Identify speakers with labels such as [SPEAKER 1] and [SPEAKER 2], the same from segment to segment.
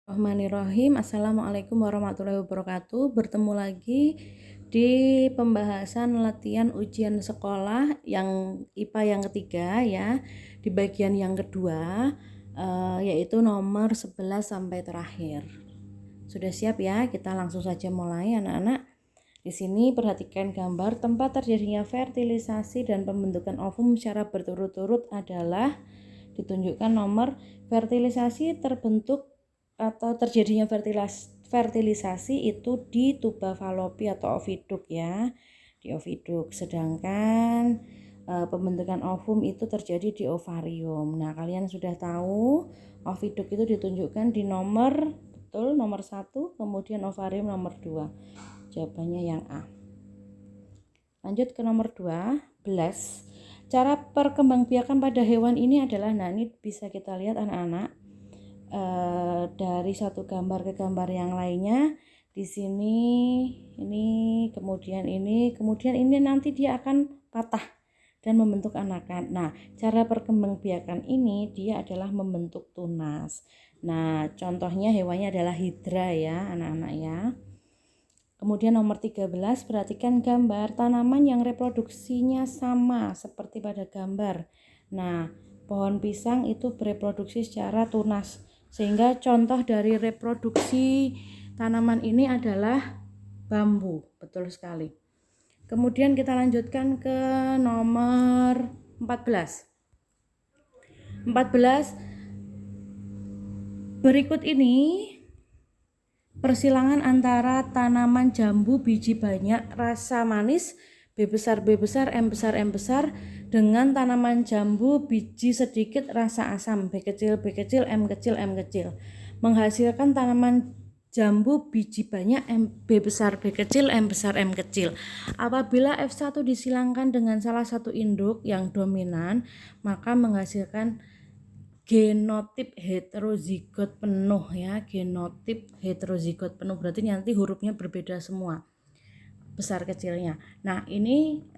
[SPEAKER 1] Bismillahirrahmanirrahim. Assalamualaikum warahmatullahi wabarakatuh. Bertemu lagi di pembahasan latihan ujian sekolah yang IPA yang ketiga ya, di bagian yang kedua, yaitu nomor 11 sampai terakhir. Sudah siap ya? Kita langsung saja mulai anak-anak. Di sini perhatikan gambar tempat terjadinya fertilisasi dan pembentukan ovum secara berturut-turut adalah ditunjukkan nomor fertilisasi terbentuk atau terjadinya fertilisasi itu di tuba falopi atau oviduk ya, di oviduk. Sedangkan pembentukan ovum itu terjadi di ovarium. Nah, kalian sudah tahu oviduk itu ditunjukkan di nomor 1, kemudian ovarium nomor 2. Jawabannya yang A. Lanjut ke nomor 12. Cara perkembangbiakan pada hewan ini adalah, nah ini bisa kita lihat anak-anak, dari satu gambar ke gambar yang lainnya. Di sini ini, kemudian ini nanti dia akan patah dan membentuk anakan. Nah, cara perkembangbiakan ini dia adalah membentuk tunas. Nah, contohnya hewannya adalah hidra ya, anak-anak ya. Kemudian nomor 13, perhatikan gambar tanaman yang reproduksinya sama seperti pada gambar. Nah, pohon pisang itu bereproduksi secara tunas. Sehingga contoh dari reproduksi tanaman ini adalah bambu. Betul sekali. Kemudian kita lanjutkan ke nomor 14. Berikut ini persilangan antara tanaman jambu biji banyak rasa manis B besar B besar M besar M besar dengan tanaman jambu biji sedikit rasa asam B kecil B kecil M kecil M kecil menghasilkan tanaman jambu biji banyak B besar B kecil M besar M kecil. Apabila F1 disilangkan dengan salah satu induk yang dominan, maka menghasilkan genotip heterozigot penuh ya, genotip heterozigot penuh berarti nanti hurufnya berbeda semua, besar kecilnya. Nah, ini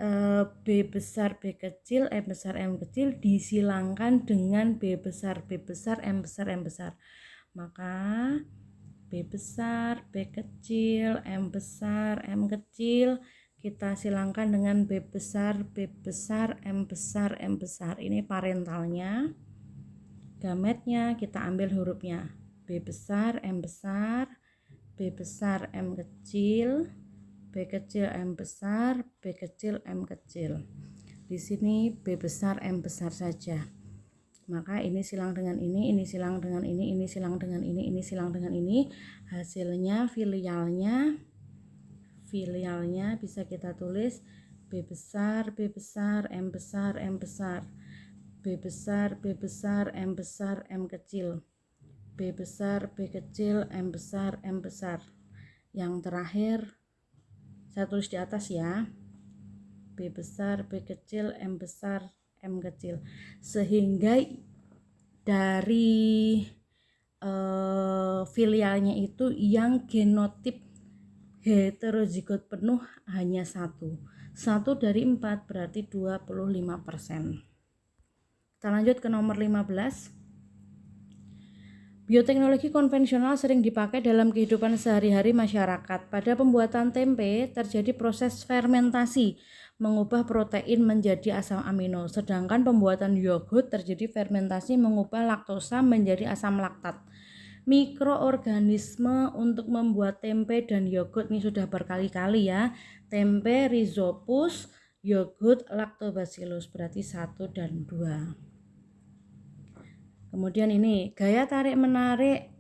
[SPEAKER 1] B besar B kecil M besar M kecil disilangkan dengan B besar B besar M besar M besar. Maka B besar B kecil M besar M kecil kita silangkan dengan B besar B besar M besar M besar. Ini parentalnya. Gametnya kita ambil hurufnya B besar M besar B besar M kecil B kecil M besar B kecil M kecil. Di sini B besar M besar saja. Maka ini silang dengan ini silang dengan ini silang dengan ini silang dengan ini. Hasilnya filialnya bisa kita tulis B besar M besar M besar. B besar M besar M kecil. B besar B kecil M besar M besar. Yang terakhir saya tulis di atas ya. B besar B kecil M besar M kecil. Sehingga dari filialnya itu yang genotip heterozigot penuh hanya 1 dari 4 berarti 25%. Kita lanjut ke nomor 15. Bioteknologi konvensional sering dipakai dalam kehidupan sehari-hari masyarakat. Pada pembuatan tempe terjadi proses fermentasi mengubah protein menjadi asam amino. Sedangkan pembuatan yogurt terjadi fermentasi mengubah laktosa menjadi asam laktat. Mikroorganisme untuk membuat tempe dan yogurt ini sudah berkali-kali ya. Tempe, Rhizopus, yogurt, Lactobacillus berarti 1 dan 2. Kemudian ini gaya tarik-menarik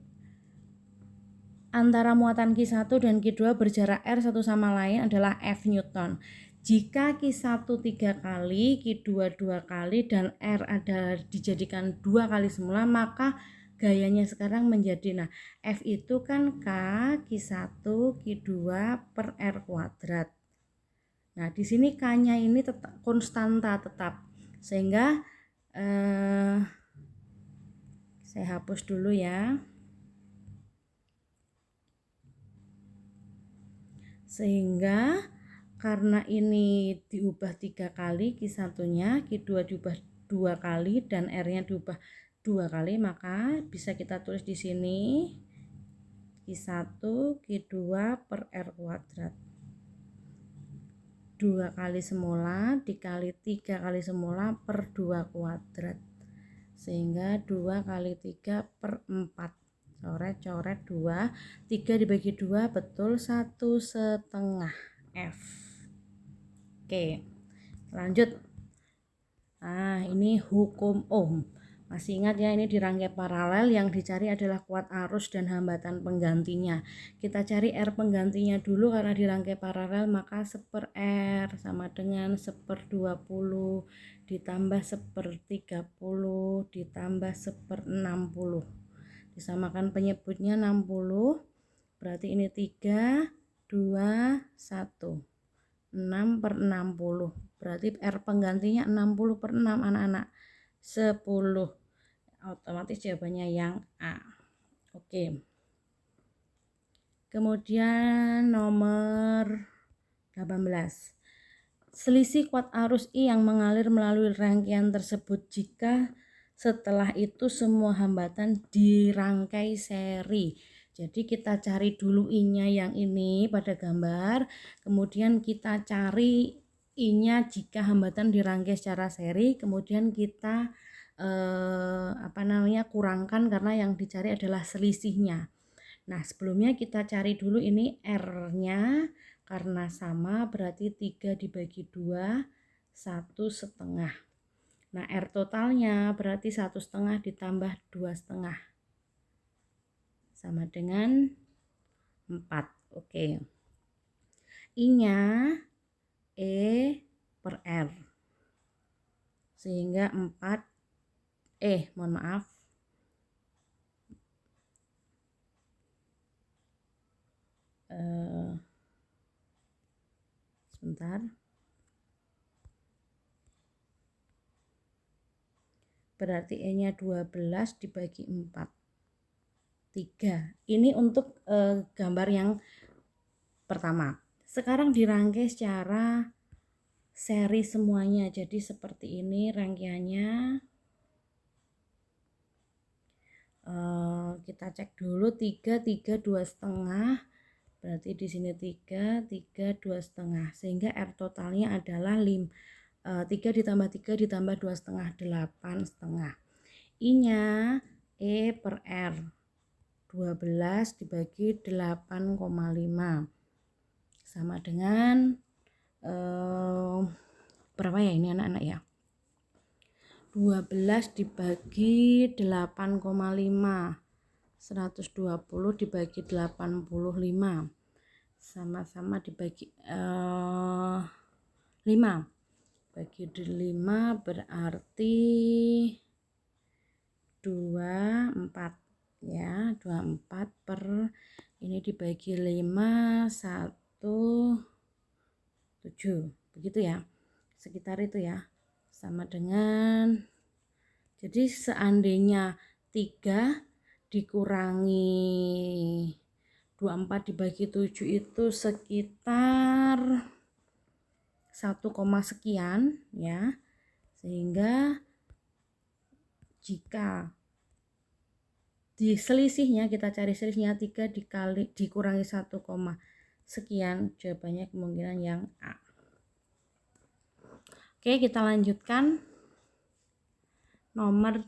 [SPEAKER 1] antara muatan Q1 dan Q2 berjarak R satu sama lain adalah F Newton. Jika Q1 3 kali, Q2 2 kali, dan R ada dijadikan 2 kali semula, maka gayanya sekarang menjadi, F itu kan K, Q1, Q2 per R kuadrat. Nah, di sini K-nya ini tetap konstanta tetap. Sehingga saya hapus dulu ya. Sehingga karena ini diubah 3 kali, Q1-nya, Q2 diubah 2 kali dan R-nya diubah 2 kali, maka bisa kita tulis di sini Q1 Q2 per R kuadrat. 2 kali semula dikali 3 kali semula per 2 kuadrat. Sehingga 2 kali 3 per 4. Coret-coret 2. 3 dibagi 2 betul 1,5 F. Oke, lanjut. Nah, ini hukum Ohm. Masih ingat ya, ini di rangkai paralel yang dicari adalah kuat arus dan hambatan penggantinya. Kita cari R penggantinya dulu karena di rangkai paralel, maka 1/R sama dengan 1/20 ditambah 1/30 ditambah 1/60. Disamakan penyebutnya 60, berarti ini 3, 2, 1. 6/60, berarti R penggantinya 60/6 anak-anak, 10. Otomatis jawabannya yang A. Oke. Kemudian nomor 18. Selisih kuat arus I yang mengalir melalui rangkaian tersebut jika setelah itu semua hambatan dirangkai seri. Jadi kita cari dulu I-nya yang ini pada gambar, kemudian kita cari I-nya jika hambatan dirangkai secara seri, kemudian kita kurangkan karena yang dicari adalah selisihnya. Nah, sebelumnya kita cari dulu ini R-nya, karena sama berarti 3 dibagi 2, 1,5. Nah, R totalnya berarti 1,5 ditambah 2,5 sama dengan 4. Oke. I-nya E per R. Sehingga 4 sebentar. Berarti E-nya 12 dibagi 4. 3. Ini untuk gambar yang pertama. Sekarang dirangkai secara seri semuanya. Jadi seperti ini rangkaiannya. Kita cek dulu 3, 3, 2,5. Berarti di sini 3, 3, 2,5. Sehingga R totalnya adalah 3 ditambah 3 ditambah 2,5, 8,5. I-nya E per R. 12 dibagi 8,5. Sama dengan berapa ya ini anak-anak ya? 12 dibagi 8,5. 120 dibagi 85. Sama-sama dibagi 5. Bagi 5 berarti 24 ya, 24 per ini dibagi 5, 1,7. Begitu ya. Sekitar itu ya. Sama dengan, jadi seandainya 3 dikurangi 24 dibagi 7 itu sekitar 1, sekian ya. Sehingga jika di selisihnya, kita cari selisihnya 3 dikurangi 1, sekian, jawabannya kemungkinan yang A. Oke, kita lanjutkan nomor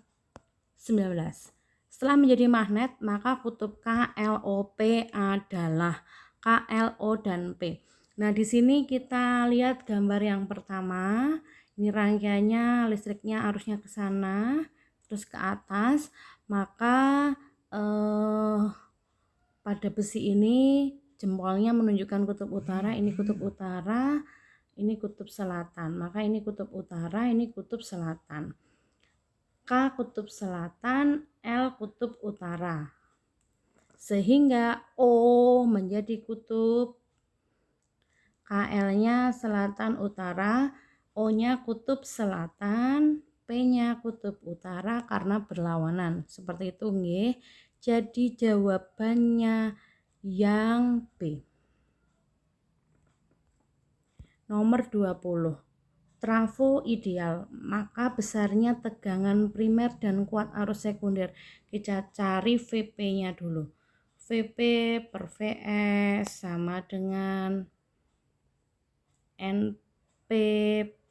[SPEAKER 1] 19. Setelah menjadi magnet, maka kutub K, L, O, P adalah K, L, O, dan P. Nah, di sini kita lihat gambar yang pertama. Ini rangkaiannya, listriknya arusnya ke sana, terus ke atas. Maka pada besi ini jempolnya menunjukkan kutub utara, ini kutub utara, ini kutub selatan. Maka ini kutub utara, ini kutub selatan. K kutub selatan, L kutub utara. Sehingga O menjadi kutub, KL-nya selatan utara, O-nya kutub selatan, P-nya kutub utara karena berlawanan. Seperti itu nggih. Jadi jawabannya yang B. Nomor 20. Trafo ideal, maka besarnya tegangan primer dan kuat arus sekunder. Kita cari VP-nya dulu. VP per VS sama dengan NP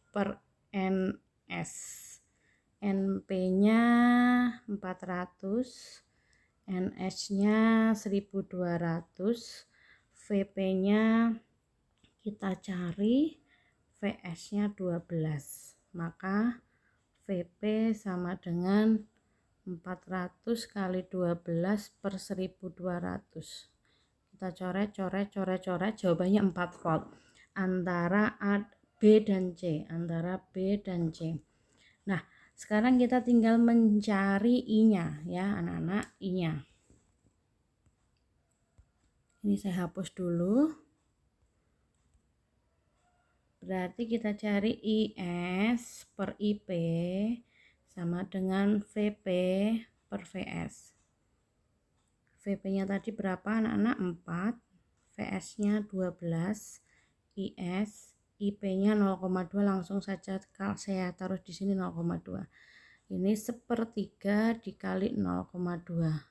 [SPEAKER 1] per NS. NP-nya 400, NS-nya 1200, VP-nya kita cari, VS-nya 12. Maka VP sama dengan 400 kali 12 per 1200. Kita coret, jawabannya 4 volt antara B dan C, Nah, sekarang kita tinggal mencari I-nya ya anak-anak, I-nya. Ini saya hapus dulu. Berarti kita cari IS per IP sama dengan VP per VS. VP-nya tadi berapa anak-anak? 4, VS-nya 12, IS, IP-nya 0,2, langsung saja saya taruh di sini 0,2. Ini 1/3 dikali 0,2.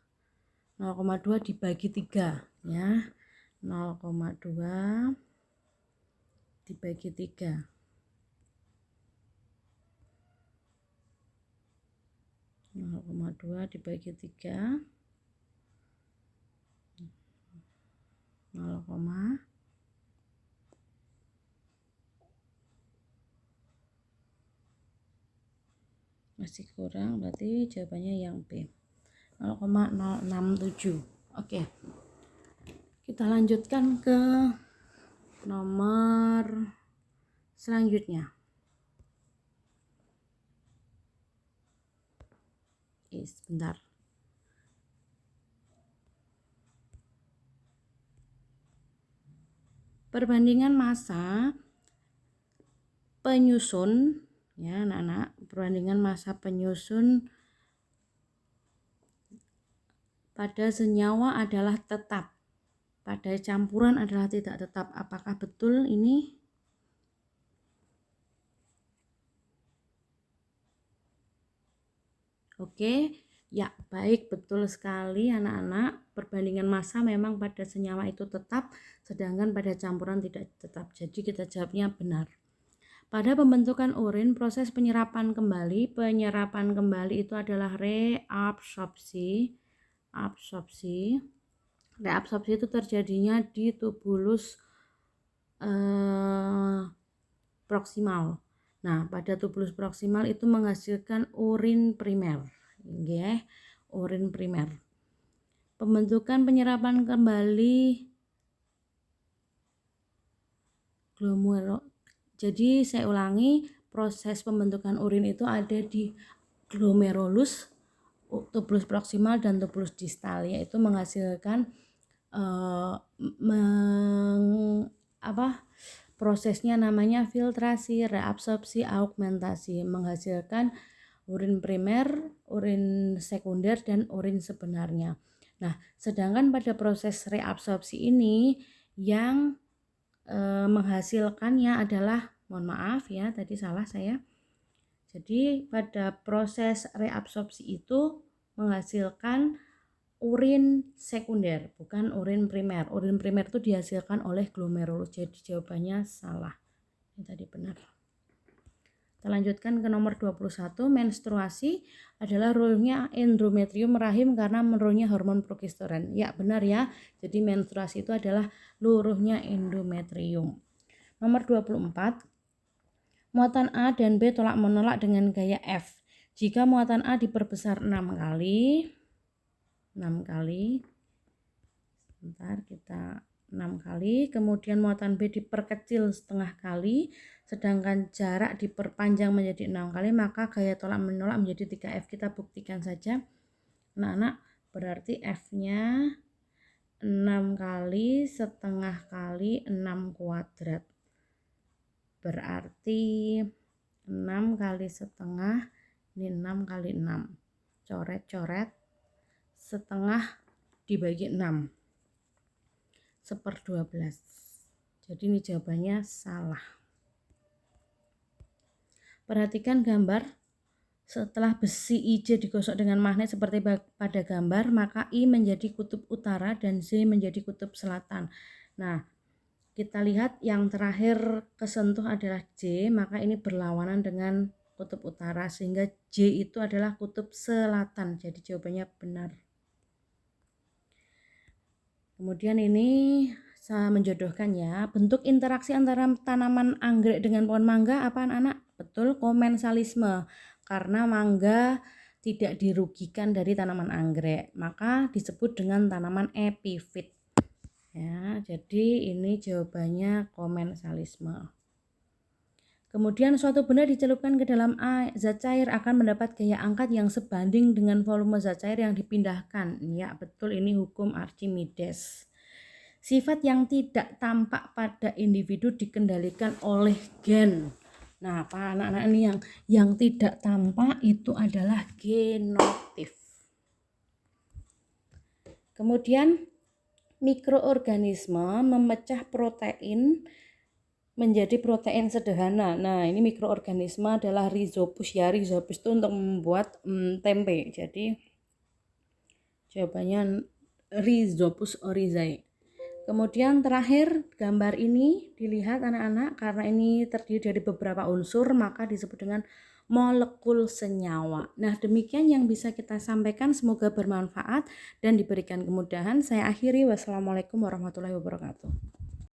[SPEAKER 1] 0,2 dibagi 3 ya. 0,2 dibagi 3. 0,2 dibagi 3. 0, masih kurang, berarti jawabannya yang B, 0,067. Oke, kita lanjutkan ke nomor selanjutnya. Sebentar. Perbandingan massa penyusun ya anak-anak, perbandingan massa penyusun pada senyawa adalah tetap, pada campuran adalah tidak tetap. Apakah betul ini? Oke, ya baik, betul sekali anak-anak. Perbandingan massa memang pada senyawa itu tetap, sedangkan pada campuran tidak tetap. Jadi kita jawabnya benar. Pada pembentukan urin, proses penyerapan kembali itu adalah reabsorpsi. Reabsorpsi itu terjadinya di tubulus proksimal. Nah, pada tubulus proksimal itu menghasilkan urin primer, ya, urin primer. Pembentukan penyerapan kembali glomerulus. Jadi saya ulangi, proses pembentukan urin itu ada di glomerulus, tubulus proksimal dan tubulus distal, yaitu menghasilkan prosesnya namanya filtrasi, reabsorpsi, augmentasi, menghasilkan urin primer, urin sekunder, dan urin sebenarnya. Nah, sedangkan pada proses reabsorpsi ini yang menghasilkannya adalah, mohon maaf ya, tadi salah saya. Jadi pada proses reabsorpsi itu menghasilkan urin sekunder, bukan urin primer. Urin primer itu dihasilkan oleh glomerulus. Jadi jawabannya salah. Ini tadi benar. Kita lanjutkan ke nomor 21. Menstruasi adalah role-nya endometrium rahim karena menurunnya hormon progesteron. Ya, benar ya. Jadi menstruasi itu adalah luruhnya endometrium. Nomor 24. Muatan A dan B tolak menolak dengan gaya F. Jika muatan A diperbesar 6 kali, sebentar, kita 6 kali, kemudian muatan B diperkecil setengah kali, sedangkan jarak diperpanjang menjadi 6 kali, maka gaya tolak menolak menjadi 3F. Kita buktikan saja anak-anak, berarti F-nya 6 kali setengah kali 6 kuadrat, berarti 6 kali setengah, ini 6 kali 6, coret-coret, setengah dibagi 6, 1/12. Jadi ini jawabannya salah. Perhatikan gambar Setelah besi IJ digosok dengan magnet seperti pada gambar, maka I menjadi kutub utara dan Z menjadi kutub selatan. Nah, kita lihat yang terakhir kesentuh adalah J, maka ini berlawanan dengan kutub utara, sehingga J itu adalah kutub selatan. Jadi jawabannya benar. Kemudian ini saya menjodohkan ya, bentuk interaksi antara tanaman anggrek dengan pohon mangga apa anak-anak? Betul, komensalisme. Karena mangga tidak dirugikan dari tanaman anggrek, maka disebut dengan tanaman epifit. Ya, jadi ini jawabannya komensalisme. Kemudian suatu benda dicelupkan ke dalam zat cair akan mendapat gaya angkat yang sebanding dengan volume zat cair yang dipindahkan. Ya, betul, ini hukum Archimedes. Sifat yang tidak tampak pada individu dikendalikan oleh gen. Nah, Pak anak-anak ini yang tidak tampak itu adalah genotif. Kemudian mikroorganisme memecah protein menjadi protein sederhana. Nah, ini mikroorganisme adalah rhizopus ya. Rhizopus itu untuk membuat tempe. Jadi jawabannya Rhizopus oryzae. Kemudian terakhir gambar ini dilihat anak-anak, karena ini terdiri dari beberapa unsur maka disebut dengan molekul senyawa. Nah, demikian yang bisa kita sampaikan, semoga bermanfaat dan diberikan kemudahan. Saya akhiri, wassalamualaikum warahmatullahi wabarakatuh.